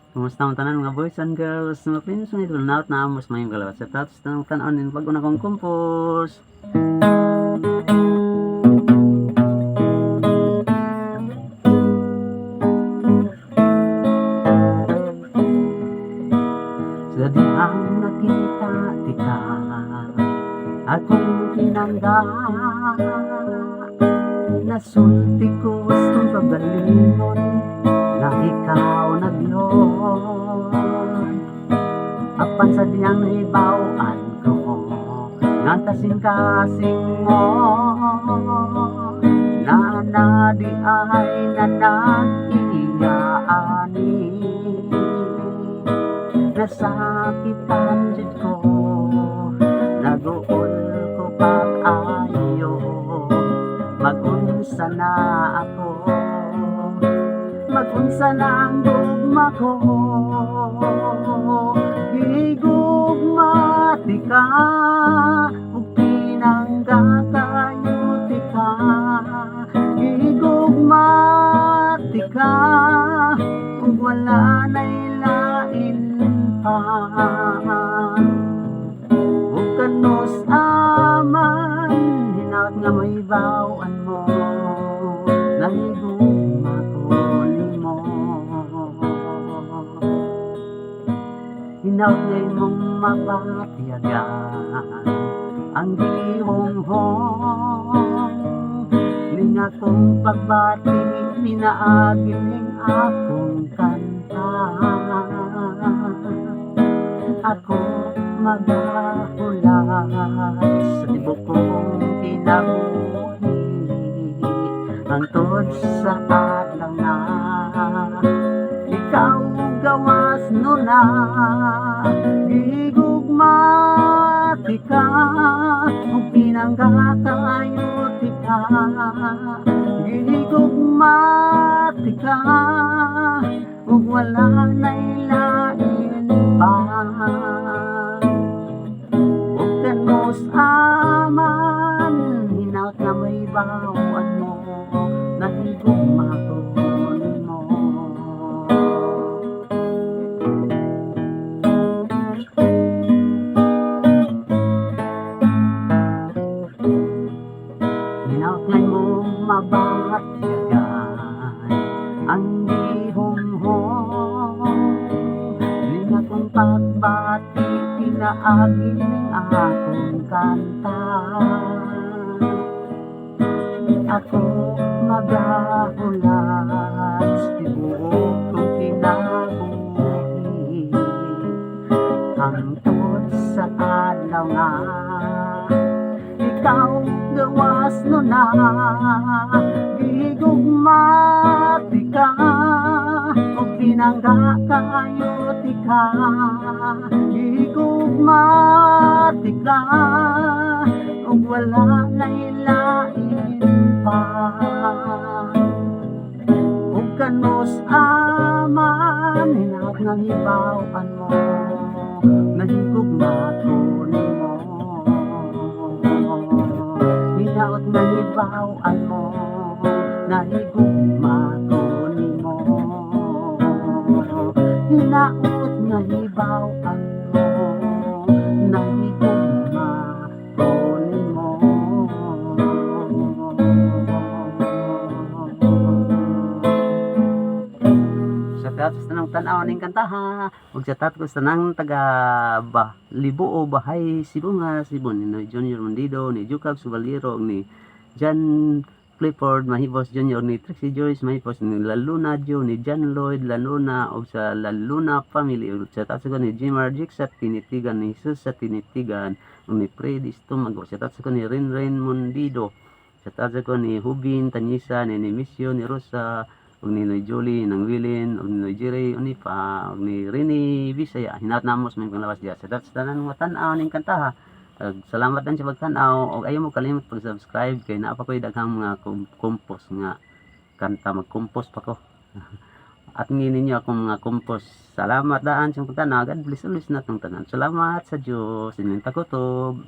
Kumusta ang tanan mga boys and girls? Mga friends, mga idol na amos mayong galaw. Sa tapos tanong tanon din pag una kong kumpos. Sa di ang nakita tika, akong pinangga. Nasulti ko gustong pagalingon na ikaw nagyon. Apan sa diyang nahibawaan ko nga kasing-kasing mo na di ay nanag-iyaani. Nasakitan jud ko, naguol ko pag-ayo, magunsa na ako, magunsa na ang gugma ko. Higugmati ka, ug pinanggakayuti ka. Higugmati ka, ug wala na'y lain pa. Ug kanos aman, hinaut nga may bawaan mo, nahigugma ko nimo. Hinaut nga'y mong mapatiyagan ang gihonghong ning akong pagbati, minaagin ning akong kanta. Ako magahulat sa tibok kong kinabuhi, hangtod sa adlaw na ikaw gawas no na. Gigugmati ka, ug pinanggakayuti ka. Gigugmati ka, ug wala na'y lain pa. Ug kanos aman, hinaut nga may bawaan mo, nahigugma ko nimo. Hinaut nga'y mong mabatigan ang gihonghong ning akong pagbati, pinaagi ning akong kanta. Ako magahulat sa tibuok kong kinabuhi, hangtod sa adlaw nga ikaw gawas no na. Gigugmati ka, ug pinanggakayuti ka. Gigugmati ka, ug wala na'y lain pa. Ug kanos aman, hinaut nga hibawaan mo, nahigugma ko nimo. Hinaut nga hibawaan mo, nahigugma ko nimo. Hinaut nga hibawaan mo, nahigugma ko nimo. Sa tatos tanang tanaw ning kantaha, ug sa tatos tanang taga Libo o Bahay Cebu nga Cebu ni Junior Mondido, ni Jukab Subaliro, ni John Clifford Mahibos Jr., ni Trixie Joyce Mahibos, ni Laluna Jo, ni John Lloyd Laluna, o sa Laluna family, ug sa tatos ni Jimar Jik sa Tinitigan, ni Jesus sa Tinitigan, ug ni Fred Istomago, sa tatos ni Ren Mondido, sa tatos ni Hubin Tanyisa, ni Misio, ni Rosa, ug ni Julie nang Wilin, ug ni Jerry Unifa, ug ni Rini Bisaya. Hinaut namos may panglawas diya sa tanan mo tan-aw ning kantaha. Salamat din sa pagtan-aw, ug ayaw mo kalimot pag-subscribe kay naa pa koy daghang mga compose nga kanta, mag-compose pa ko. At nginin niyo akong mga compose. Salamat daan sa pagtan-aw. God bless always natong tanan. Salamat sa Dios. Inyong takutob.